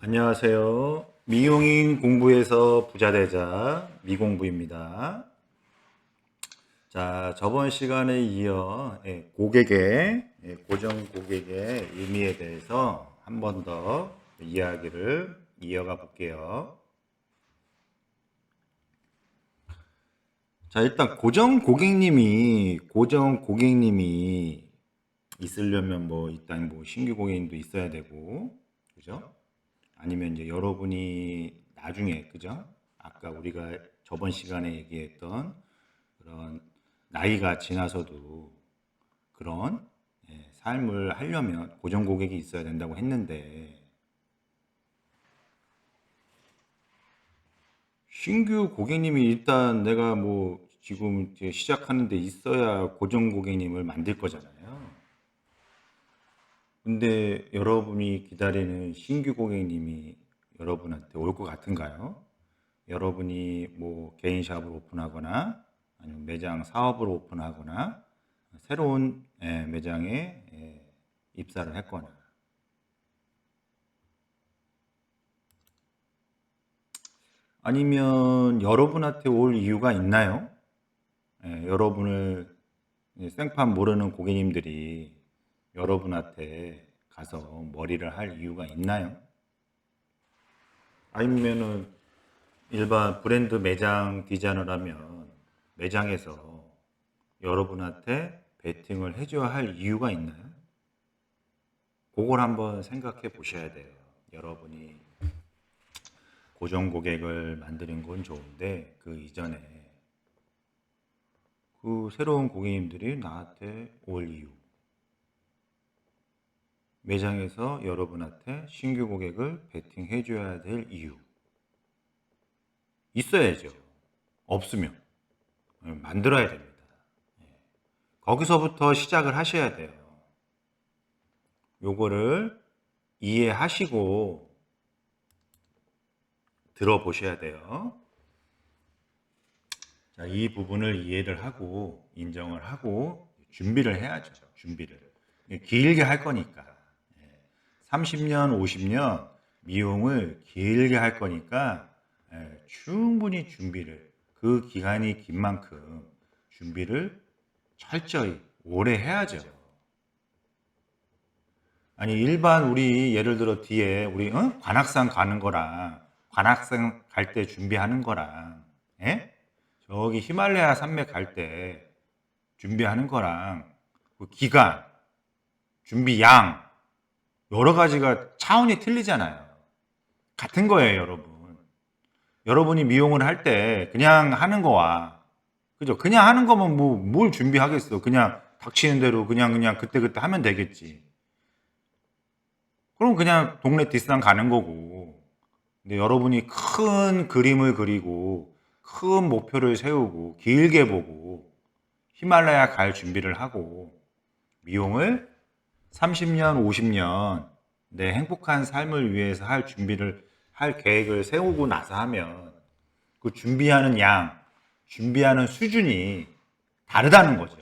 안녕하세요. 미용인 공부에서 부자되자 미공부입니다. 자, 저번 시간에 이어 고정 고객의 의미에 대해서 한 번 더 이야기를 이어가 볼게요. 자, 일단 고정 고객님이 있으려면 일단 신규 고객님도 있어야 되고, 그죠? 아니면 이제 여러분이 나중에, 그죠? 아까 우리가 저번 시간에 얘기했던 그런 나이가 지나서도 그런 삶을 하려면 고정 고객이 있어야 된다고 했는데, 신규 고객님이 일단 내가 지금 이제 시작하는데 있어야 고정 고객님을 만들 거잖아요. 근데 여러분이 기다리는 신규 고객님이 여러분한테 올 것 같은가요? 여러분이 개인 샵을 오픈하거나 아니면 매장 사업을 오픈하거나 새로운 매장에 입사를 했거나, 아니면 여러분한테 올 이유가 있나요? 여러분을 생판 모르는 고객님들이 여러분한테 가서 머리를 할 이유가 있나요? 아니면은 일반 브랜드 매장 디자이너라면 매장에서 여러분한테 베팅을 해줘야 할 이유가 있나요? 그걸 한번 생각해 보셔야 돼요. 여러분이 고정 고객을 만드는 건 좋은데 그 이전에 그 새로운 고객님들이 나한테 올 이유, 매장에서 여러분한테 신규 고객을 베팅해 줘야 될 이유 있어야죠. 없으면 만들어야 됩니다. 거기서부터 시작을 하셔야 돼요. 요거를 이해하시고 들어보셔야 돼요. 자, 이 부분을 이해를 하고 인정을 하고 준비를 해야죠. 준비를. 길게 할 거니까. 30년, 50년 미용을 길게 할 거니까 충분히 준비를, 그 기간이 긴 만큼 준비를 철저히 오래 해야죠. 아니, 일반 우리 예를 들어 뒤에 우리 관악산 가는 거랑 관악산 갈 때 준비하는 거랑 저기 히말라야 산맥 갈 때 준비하는 거랑 그 기간, 준비 양 여러 가지가 차원이 틀리잖아요. 같은 거예요, 여러분. 여러분이 미용을 할 때 그냥 하는 거와, 그죠? 그냥 하는 거면 뭘 준비하겠어. 그냥 닥치는 대로 그냥 그때그때 하면 되겠지. 그럼 그냥 동네 뒷산 가는 거고. 근데 여러분이 큰 그림을 그리고 큰 목표를 세우고 길게 보고 히말라야 갈 준비를 하고 미용을 30년, 50년 내 행복한 삶을 위해서 할 준비를 할 계획을 세우고 나서 하면 그 준비하는 양, 준비하는 수준이 다르다는 거죠.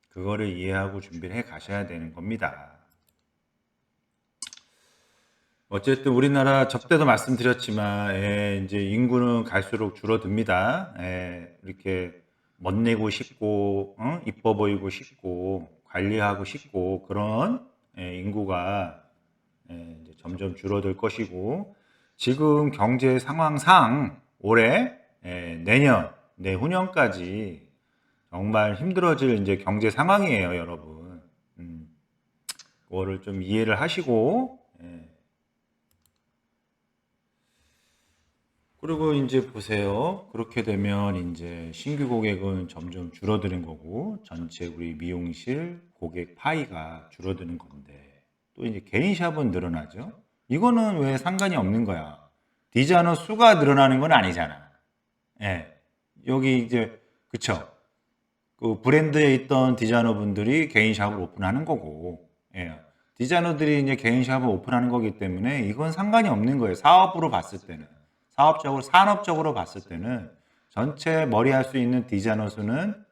그거를 이해하고 준비를 해 가셔야 되는 겁니다. 어쨌든 우리나라 접대도 말씀드렸지만 이제 인구는 갈수록 줄어듭니다. 이렇게 멋내고 싶고 이뻐 보이고 싶고 관리하고 싶고 그런 인구가 이제 점점 줄어들 것이고, 지금 경제 상황상 올해 내년 내후년까지 정말 힘들어질 이제 경제 상황이에요, 여러분. 그거를 좀 이해를 하시고 그리고 이제 보세요. 그렇게 되면 이제 신규 고객은 점점 줄어드는 거고, 전체 우리 미용실 고객 파이가 줄어드는 건데, 또 이제 개인 샵은 늘어나죠. 이거는 왜 상관이 없는 거야? 디자이너 수가 늘어나는 건 아니잖아. 예. 여기 이제, 그쵸. 그 브랜드에 있던 디자이너 분들이 개인 샵을 오픈하는 거고, 예. 디자이너들이 이제 개인 샵을 오픈하는 거기 때문에 이건 상관이 없는 거예요. 사업으로 봤을 때는. 사업적으로, 산업적으로 봤을 때는 전체 머리 할 수 있는 디자이너 수는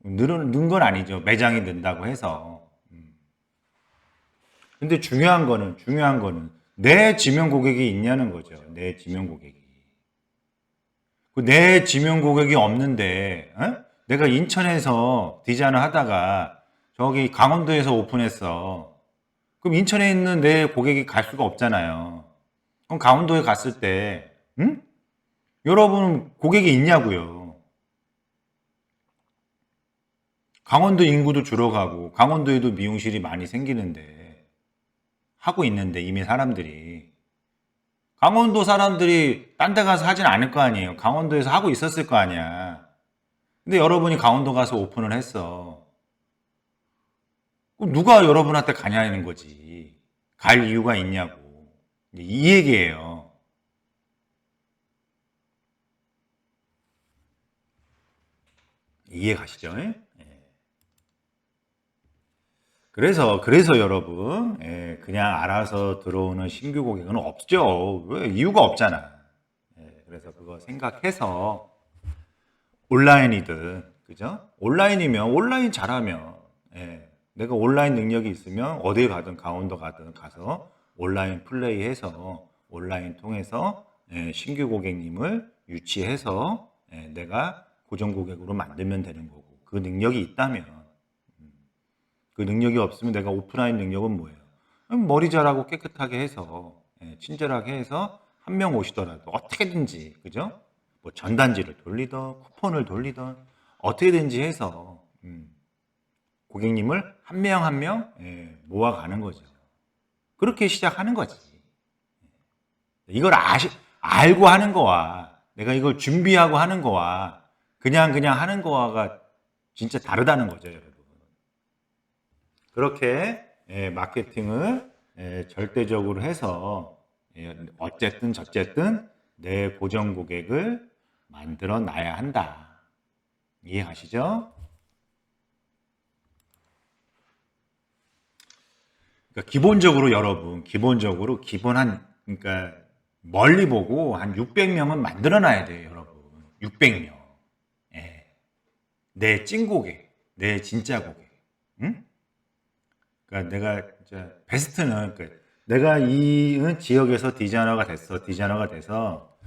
는 건 아니죠. 매장이 는다고 해서. 근데 중요한 거는 내 지명 고객이 있냐는 거죠. 내 지명 고객이. 내 지명 고객이 없는데, 어? 내가 인천에서 디자인을 하다가 저기 강원도에서 오픈했어. 그럼 인천에 있는 내 고객이 갈 수가 없잖아요. 그럼 강원도에 갔을 때, 응? 여러분 고객이 있냐고요. 강원도 인구도 줄어가고 강원도에도 미용실이 많이 생기는데 하고 있는데 이미 사람들이 강원도 사람들이 딴 데 가서 하진 않을 거 아니에요. 강원도에서 하고 있었을 거 아니야. 근데 여러분이 강원도 가서 오픈을 했어. 그럼 누가 여러분한테 가냐는 거지. 갈 이유가 있냐고. 이 얘기예요. 이해 가시죠? 예? 그래서 여러분, 예, 그냥 알아서 들어오는 신규 고객은 없죠. 왜? 이유가 없잖아. 예, 그래서 그거 생각해서 온라인이든, 그죠? 온라인이면, 온라인 잘하면, 예, 내가 온라인 능력이 있으면 어딜 가든 강원도 가든 가서 온라인 플레이해서 온라인 통해서 예, 신규 고객님을 유치해서 예, 내가 고정 고객으로 만들면 되는 거고 그 능력이 있다면 그 능력이 없으면 내가 오프라인 능력은 뭐예요? 머리 자라고 깨끗하게 해서 예, 친절하게 해서 한 명 오시더라도 어떻게든지 그죠? 뭐 전단지를 돌리던 쿠폰을 돌리던 어떻게든지 해서 고객님을 한 명 한 명 모아가는 거죠. 그렇게 시작하는 거지. 이걸 알고 하는 거와 내가 이걸 준비하고 하는 거와 그냥 하는 거와가 진짜 다르다는 거죠, 여러분. 그렇게 마케팅을 절대적으로 해서 어쨌든 저쨌든 내 고정 고객을 만들어 놔야 한다. 이해하시죠? 그러니까 기본적으로 여러분, 기본적으로 그러니까 멀리 보고 한 600명은 만들어 놔야 돼요, 여러분. 600명. 예. 내 찐 고객, 내 진짜 고객. 응? 그러니까 내가 이제 베스트는 내가 이 지역에서 디자이너가 돼서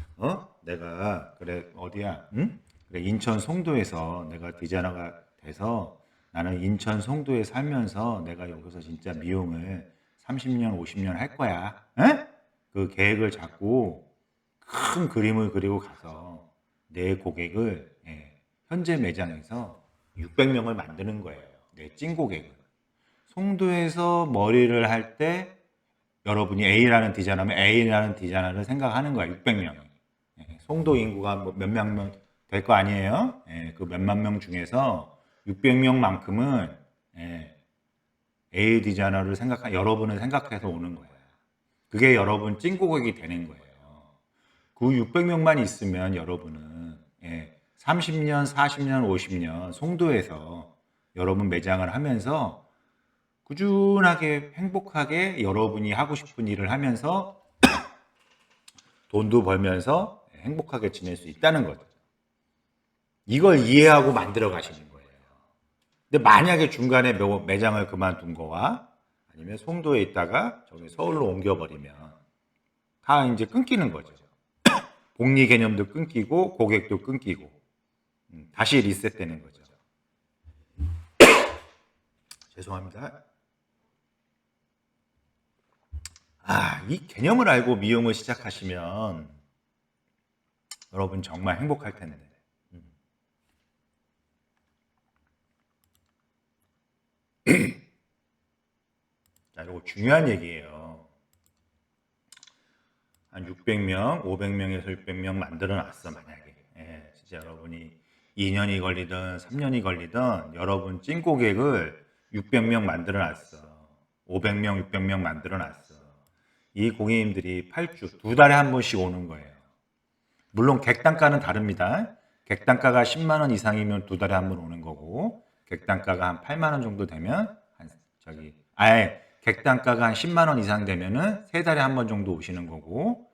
내가 그래 어디야? 응? 그래 인천 송도에서 내가 디자이너가 돼서 나는 인천 송도에 살면서 내가 여기서 진짜 미용을 30년, 50년 할 거야. 에? 그 계획을 잡고 큰 그림을 그리고 가서 내 고객을 현재 매장에서 600명을 만드는 거예요. 내 찐 고객을. 송도에서 머리를 할 때 여러분이 A라는 디자이너면 A라는 디자이너를 생각하는 거야. 600명. 송도 인구가 뭐 몇만 명 될 거 아니에요? 그 몇만 명 중에서 600명만큼은 A 디자이너를 여러분을 생각해서 오는 거야. 그게 여러분 찐 고객이 되는 거예요. 그 600명만 있으면 여러분은 30년, 40년, 50년 송도에서 여러분 매장을 하면서 꾸준하게 행복하게 여러분이 하고 싶은 일을 하면서 돈도 벌면서 행복하게 지낼 수 있다는 거죠. 이걸 이해하고 만들어 가시는 거예요. 근데 만약에 중간에 매장을 그만둔 거와 아니면 송도에 있다가 저기 서울로 옮겨버리면 다 이제 끊기는 거죠. 복리 개념도 끊기고 고객도 끊기고 다시 리셋되는 거죠. 죄송합니다. 이 개념을 알고 미용을 시작하시면 여러분 정말 행복할 텐데. 자, 이거 중요한 얘기예요. 한 600명, 500명에서 600명 만들어 놨어, 만약에. 진짜 여러분이 2년이 걸리든 3년이 걸리든 여러분 찐 고객을 600명 만들어 놨어. 500명, 600명 만들어 놨어. 이 고객님들이 8주, 2달에 한 번씩 오는 거예요. 물론 객단가는 다릅니다. 객단가가 10만 원 이상이면 2달에 한 번 오는 거고, 객단가가 한 8만 원 정도 되면 객단가가 한 10만 원 이상 되면은 3달에 한 번 정도 오시는 거고,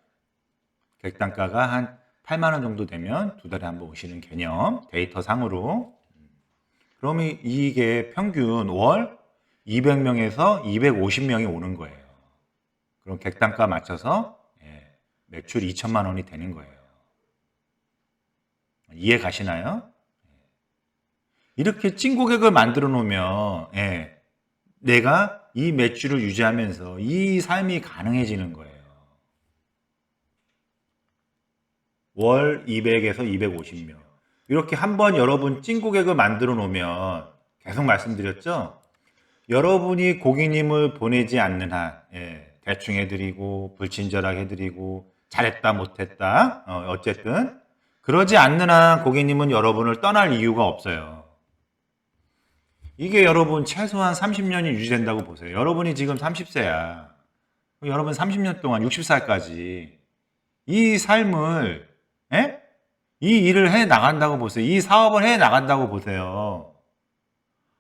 객단가가 한 8만 원 정도 되면 2달에 한 번 오시는 개념, 데이터 상으로. 그러면 이게 평균 월 200명에서 250명이 오는 거예요. 그럼 객단가 맞춰서 매출 2천만 원이 되는 거예요. 이해 가시나요? 이렇게 찐 고객을 만들어 놓으면 내가 이 매출을 유지하면서 이 삶이 가능해지는 거예요. 월 200에서 250명. 이렇게 한번 여러분 찐 고객을 만들어 놓으면 계속 말씀드렸죠? 여러분이 고객님을 보내지 않는 한 대충 해드리고 불친절하게 해드리고 잘했다 못했다 어쨌든 그러지 않는 한 고객님은 여러분을 떠날 이유가 없어요. 이게 여러분 최소한 30년이 유지된다고 보세요. 여러분이 지금 30세야. 여러분 30년 동안 60살까지 이 삶을 이 일을 해 나간다고 보세요. 이 사업을 해 나간다고 보세요.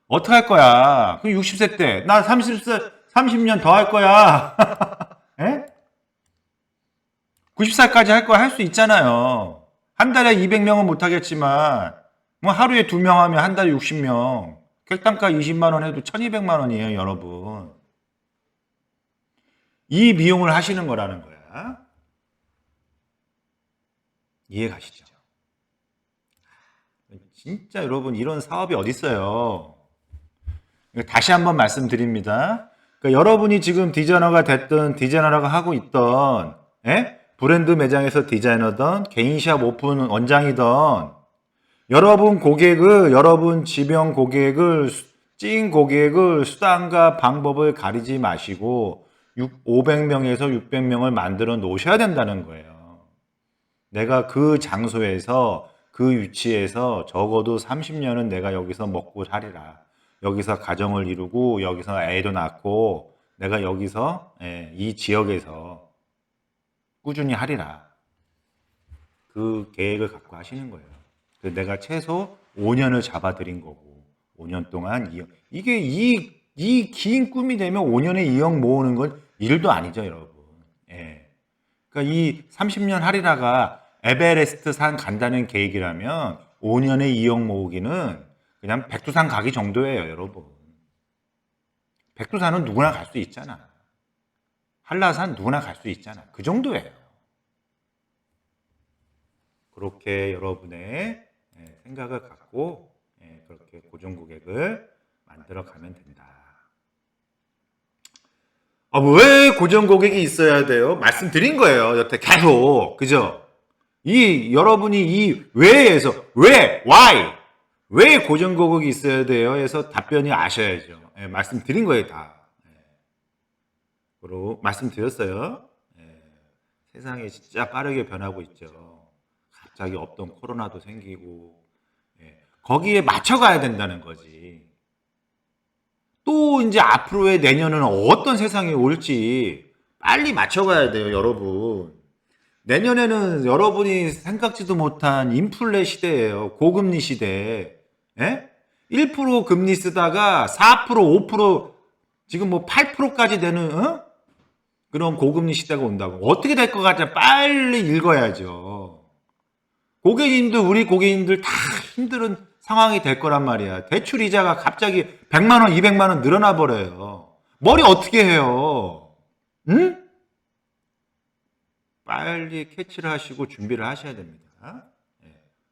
어떻게 할 거야? 그 60세 때 나 30세 30년 더 할 거야. 90살까지 할 거야. 할 수 있잖아요. 한 달에 200명은 못 하겠지만 뭐 하루에 2명 하면 한 달에 60명. 객단가 20만 원 해도 1200만 원이에요, 여러분. 이 비용을 하시는 거라는 거야. 이해 가시죠? 진짜 여러분 이런 사업이 어디 있어요? 다시 한번 말씀드립니다. 그러니까 여러분이 지금 디자이너가 됐든 디자이너가 하고 있던 브랜드 매장에서 디자이너든 개인샵 오픈 원장이든 여러분 고객을 여러분 지명 고객을 찐 고객을 수단과 방법을 가리지 마시고 500명에서 600명을 만들어 놓으셔야 된다는 거예요. 내가 그 장소에서 그 위치에서 적어도 30년은 내가 여기서 먹고 살리라. 여기서 가정을 이루고 여기서 애도 낳고 내가 여기서 이 지역에서 꾸준히 하리라. 그 계획을 갖고 하시는 거예요. 내가 최소 5년을 잡아드린 거고 5년 동안 이게 이 긴 꿈이 되면 5년에 2억 모으는 건 일도 아니죠, 여러분. 그러니까 이 30년 하리라가 에베레스트 산 간다는 계획이라면 5년에 2억 모으기는 그냥 백두산 가기 정도예요, 여러분. 백두산은 누구나 갈 수 있잖아. 한라산 누구나 갈 수 있잖아. 그 정도예요. 그렇게 여러분의 생각을 갖고 그렇게 고정 고객을 만들어 가면 된다. 왜 고정 고객이 있어야 돼요? 말씀드린 거예요. 여태 계속. 그죠? 여러분이 이 왜에서, why? 왜 고정 고객이 있어야 돼요? 해서 답변이 아셔야죠. 말씀드린 거예요, 다. 그리고 말씀드렸어요. 세상이 진짜 빠르게 변하고 있죠. 갑자기 없던 코로나도 생기고, 거기에 맞춰가야 된다는 거지. 또 이제 앞으로의 내년은 어떤 세상이 올지 빨리 맞춰가야 돼요, 여러분. 내년에는 여러분이 생각지도 못한 인플레 시대예요. 고금리 시대. 1% 금리 쓰다가 4%, 5%, 지금 뭐 8%까지 되는 그런 고금리 시대가 온다고. 어떻게 될 것 같아? 빨리 읽어야죠. 우리 고객님들 다 힘든 상황이 될 거란 말이야. 대출 이자가 갑자기 100만 원, 200만 원 늘어나 버려요. 머리 어떻게 해요? 응? 빨리 캐치를 하시고 준비를 하셔야 됩니다.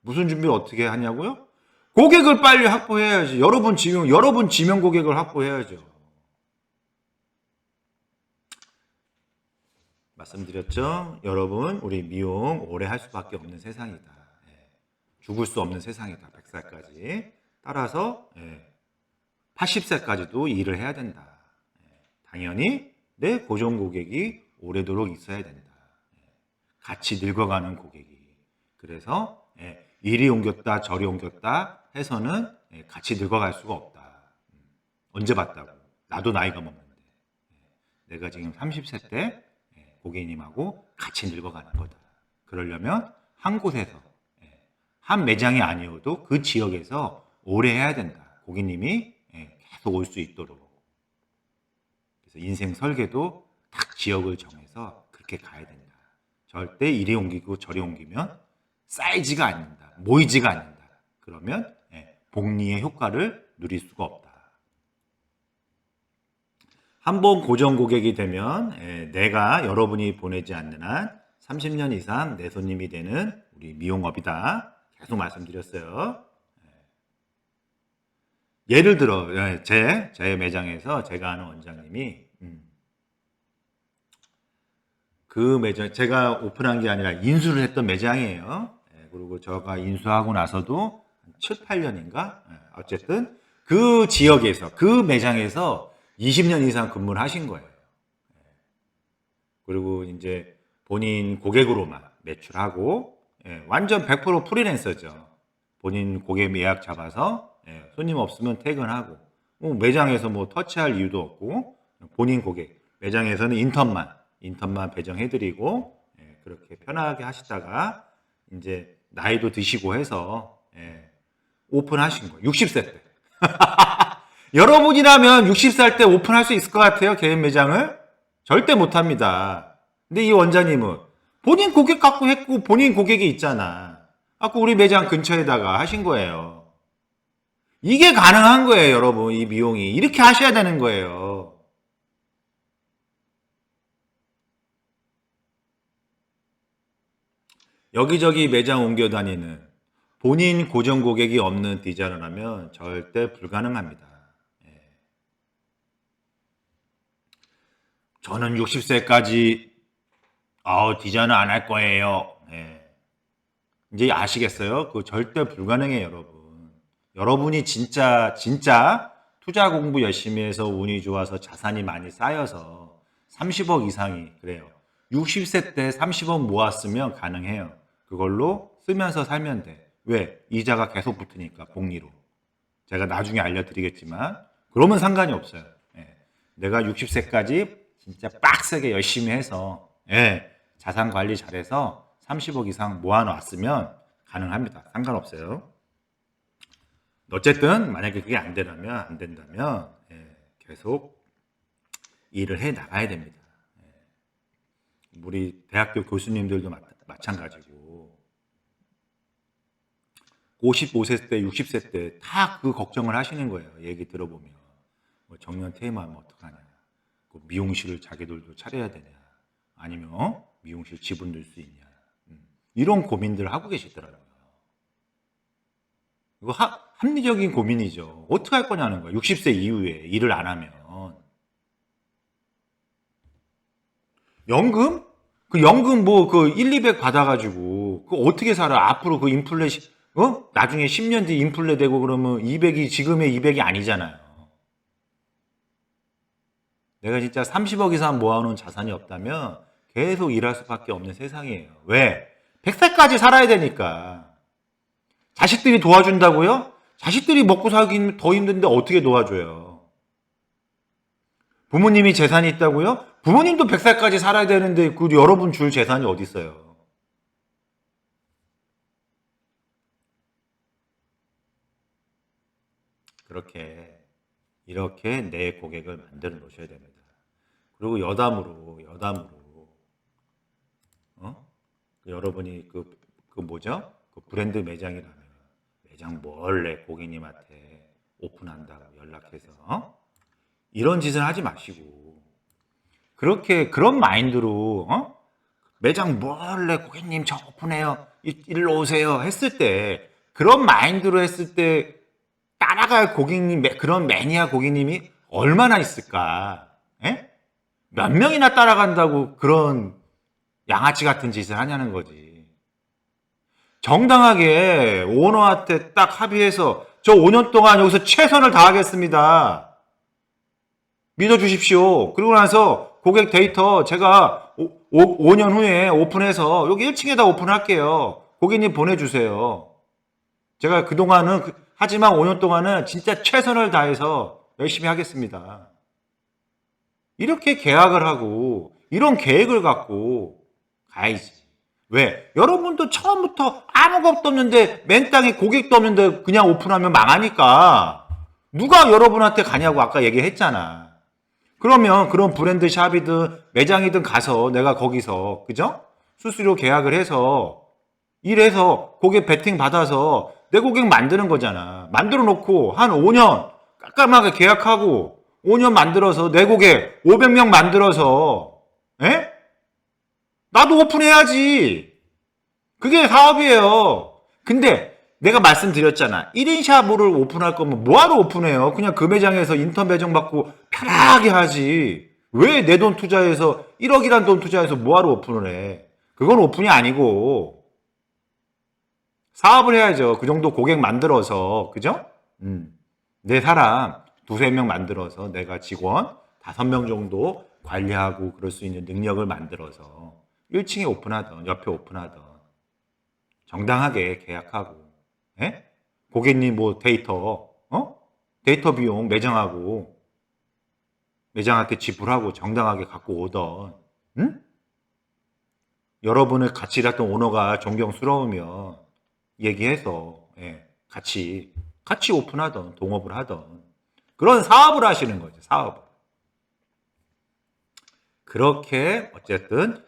무슨 준비를 어떻게 하냐고요? 고객을 빨리 확보해야지. 여러분 지명 고객을 확보해야죠. 말씀드렸죠? 여러분, 우리 미용 오래 할 수밖에 없는 세상이다. 죽을 수 없는 세상이다. 100살까지. 따라서 80세까지도 일을 해야 된다. 당연히 내 고정 고객이 오래도록 있어야 된다. 같이 늙어가는 고객이. 그래서 이리 옮겼다 저리 옮겼다 해서는 같이 늙어갈 수가 없다. 언제 봤다고. 나도 나이가 먹는데. 내가 지금 30세 때 고객님하고 같이 늙어가는 거다. 그러려면 한 곳에서 한 매장이 아니어도 그 지역에서 오래 해야 된다. 고객님이 계속 올 수 있도록. 그래서 인생 설계도 딱 지역을 정해서 그렇게 가야 된다. 절대 이리 옮기고 저리 옮기면 쌓이지가 않는다. 모이지가 않는다. 그러면 복리의 효과를 누릴 수가 없다. 한 번 고정 고객이 되면 내가 여러분이 보내지 않는 한 30년 이상 내 손님이 되는 우리 미용업이다. 계속 말씀드렸어요. 예를 들어 제 매장에서 제가 아는 원장님이 그 매장 제가 오픈한 게 아니라 인수를 했던 매장이에요. 그리고 제가 인수하고 나서도 7, 8년인가? 어쨌든 그 지역에서 그 매장에서 20년 이상 근무를 하신 거예요. 그리고 이제 본인 고객으로만 매출하고 완전 100% 프리랜서죠. 본인 고객 예약 잡아서 손님 없으면 퇴근하고 매장에서 뭐 터치할 이유도 없고 본인 고객 매장에서는 인턴만 배정해드리고 그렇게 편하게 하시다가 이제 나이도 드시고 해서 오픈하신 거예요. 60세 때. 여러분이라면 60살 때 오픈할 수 있을 것 같아요? 개인 매장을? 절대 못합니다. 근데 이 원장님은 본인 고객 갖고 했고 본인 고객이 있잖아. 아까 우리 매장 근처에다가 하신 거예요. 이게 가능한 거예요, 여러분. 이 미용이. 이렇게 하셔야 되는 거예요. 여기저기 매장 옮겨 다니는 본인 고정 고객이 없는 디자이너라면 절대 불가능합니다. 저는 60세까지 디자이너 안 할 거예요. 이제 아시겠어요? 그거 절대 불가능해요, 여러분. 여러분이 진짜 투자 공부 열심히 해서 운이 좋아서 자산이 많이 쌓여서 30억 이상이 그래요. 60세 때 30억 모았으면 가능해요. 그걸로 쓰면서 살면 돼. 왜? 이자가 계속 붙으니까 복리로. 제가 나중에 알려드리겠지만 그러면 상관이 없어요. 내가 60세까지 진짜 빡세게 열심히 해서 자산 관리 잘해서 30억 이상 모아놨으면 가능합니다. 상관없어요. 어쨌든 만약에 그게 안 된다면 계속 일을 해 나가야 됩니다. 우리 대학교 교수님들도 마찬가지고 55세 때, 60세 때 다 그 걱정을 하시는 거예요. 얘기 들어보면 뭐 정년 퇴임하면 어떡하냐, 미용실을 자기들도 차려야 되냐, 아니면 미용실 지분 들 수 있냐, 이런 고민들을 하고 계시더라고요. 이거 합리적인 고민이죠. 어떻게 할 거냐는 거예요. 60세 이후에 일을 안 하면. 연금? 그 연금 뭐 그 1, 200 받아가지고 그 어떻게 살아? 앞으로 그 나중에 10년 뒤 인플레 되고 그러면 200이 지금의 200이 아니잖아요. 내가 진짜 30억 이상 모아놓은 자산이 없다면 계속 일할 수밖에 없는 세상이에요. 왜? 100살까지 살아야 되니까. 자식들이 도와준다고요? 자식들이 먹고 살기 더 힘든데 어떻게 도와줘요? 부모님이 재산이 있다고요? 부모님도 100살까지 살아야 되는데 그 여러분 줄 재산이 어디 있어요? 이렇게 내 고객을 만들어 놓으셔야 됩니다. 그리고 여담으로 여러분이 그 뭐죠? 그 브랜드 매장이라면 매장 몰래 고객님한테 오픈한다고 연락해서 이런 짓을 하지 마시고 그런 마인드로 매장 몰래 고객님 저 오픈해요, 일로 오세요 했을 때, 그런 마인드로 했을 때 따라갈 고객님, 그런 매니아 고객님이 얼마나 있을까? 몇 명이나 따라간다고 그런 양아치 같은 짓을 하냐는 거지. 정당하게 오너한테 딱 합의해서 저 5년 동안 여기서 최선을 다하겠습니다, 믿어주십시오. 그리고 나서 고객 데이터 제가 5년 후에 오픈해서 여기 1층에다 오픈할게요. 고객님 보내주세요. 제가 그동안은 하지만 5년 동안은 진짜 최선을 다해서 열심히 하겠습니다. 이렇게 계약을 하고 이런 계획을 갖고 가야지. 왜? 여러분도 처음부터 아무것도 없는데 맨 땅에 고객도 없는데 그냥 오픈하면 망하니까 누가 여러분한테 가냐고 아까 얘기했잖아. 그러면 그런 브랜드 샵이든 매장이든 가서 내가 거기서 그죠? 수수료 계약을 해서 일해서 고객 베팅 받아서 내 고객 만드는 거잖아. 만들어 놓고 한 5년 깜깜하게 계약하고 5년 만들어서 내 고객 500명 만들어서 에? 나도 오픈해야지. 그게 사업이에요. 근데 내가 말씀드렸잖아. 1인 샵을 오픈할 거면 뭐하러 오픈해요? 그냥 그 매장에서 인턴 배정 받고 편하게 하지. 왜 내 돈 투자해서 1억이란 돈 투자해서 뭐하러 오픈을 해? 그건 오픈이 아니고 사업을 해야죠. 그 정도 고객 만들어서, 그죠? 내 사람 두세 명 만들어서 내가 직원 5명 정도 관리하고 그럴 수 있는 능력을 만들어서 1층에 오픈하던 옆에 오픈하던 정당하게 계약하고, 예? 고객님 뭐 데이터, 데이터 비용 매장하고 매장한테 지불하고 정당하게 갖고 오던, 응? 여러분의 같이 일했던 오너가 존경스러우면 얘기해서, 예, 같이 오픈하던, 동업을 하던 그런 사업을 하시는 거죠, 사업을. 그렇게 어쨌든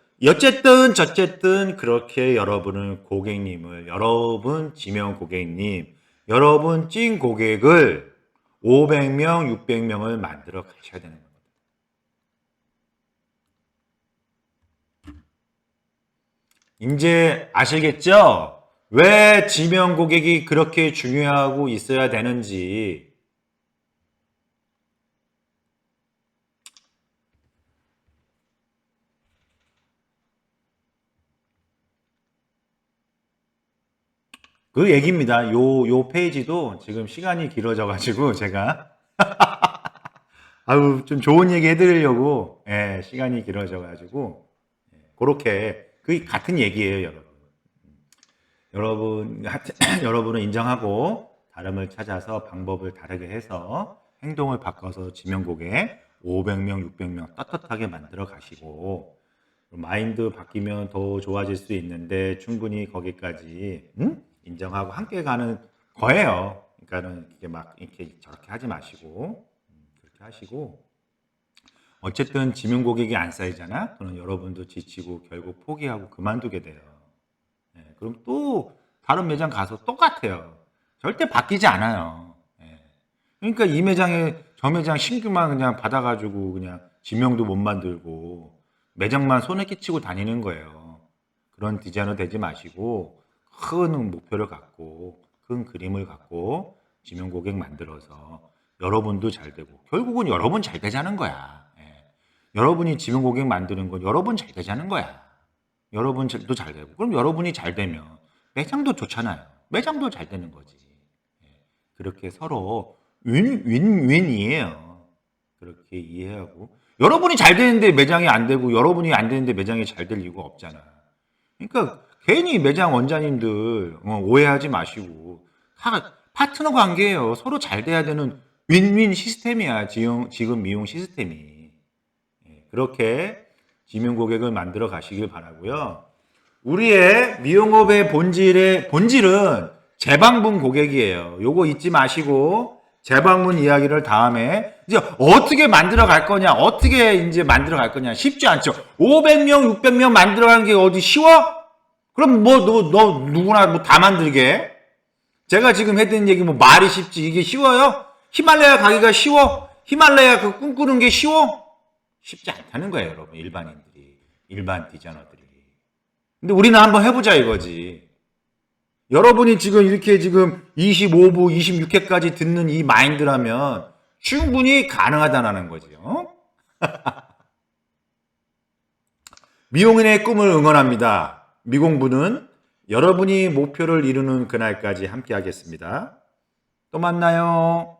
그렇게 여러분은 고객님을, 여러분 지명 고객님, 여러분 찐 고객을 500명, 600명을 만들어 가셔야 되는 겁니다. 이제 아시겠죠? 왜 지명 고객이 그렇게 중요하고 있어야 되는지. 그 얘기입니다. 요 페이지도 지금 시간이 길어져가지고 제가 아유 좀 좋은 얘기 해드리려고, 예, 시간이 길어져가지고, 그렇게 그 같은 얘기예요, 하여튼 여러분은 인정하고 다름을 찾아서 방법을 다르게 해서 행동을 바꿔서 지명고객 500명, 600명 떳떳하게 만들어 가시고, 마인드 바뀌면 더 좋아질 수 있는데 충분히 거기까지 인정하고 함께 가는 거예요. 그러니까는 이게 막 이렇게 저렇게 하지 마시고, 그렇게 하시고, 어쨌든 지명 고객이 안 쌓이잖아. 그럼 여러분도 지치고 결국 포기하고 그만두게 돼요. 예, 그럼 또 다른 매장 가서 똑같아요. 절대 바뀌지 않아요. 예. 그러니까 이 매장에 저 매장 신규만 그냥 받아가지고 그냥 지명도 못 만들고 매장만 손에 끼치고 다니는 거예요. 그런 디자이너 되지 마시고 큰 목표를 갖고 큰 그림을 갖고 지명 고객 만들어서 여러분도 잘 되고 결국은 여러분 잘 되자는 거야. 예. 여러분이 지명 고객 만드는 건 여러분 잘 되자는 거야. 여러분도 잘 되고 그럼 여러분이 잘 되면 매장도 좋잖아요. 매장도 잘 되는 거지. 예. 그렇게 서로 윈윈이에요. 그렇게 이해하고 여러분이 잘 되는데 매장이 안 되고 여러분이 안 되는데 매장이 잘 될 이유가 없잖아. 그러니까 괜히 매장 원장님들 오해하지 마시고 다 파트너 관계예요. 서로 잘 돼야 되는 윈윈 시스템이야. 지금 미용 시스템이. 예, 그렇게 지명 고객을 만들어 가시길 바라고요. 우리의 미용업의 본질은 재방문 고객이에요. 요거 잊지 마시고 재방문 이야기를 다음에 이제 어떻게 만들어 갈 거냐, 어떻게 이제 만들어 갈 거냐 쉽지 않죠. 500명, 600명 만들어 가는 게 어디 쉬워? 그럼 뭐 너 누구나 뭐 다 만들게. 제가 지금 해드린 얘기 뭐 말이 쉽지 이게 쉬워요? 히말라야 가기가 쉬워? 히말라야 그 꿈꾸는 게 쉬워? 쉽지 않다는 거예요, 여러분. 일반인들이, 일반 디자이너들이. 근데 우리는 한번 해보자 이거지. 여러분이 지금 이렇게 지금 25부, 26회까지 듣는 이 마인드라면 충분히 가능하다는 거죠. 미용인의 꿈을 응원합니다. 미공부는 여러분이 목표를 이루는 그날까지 함께 하겠습니다. 또 만나요.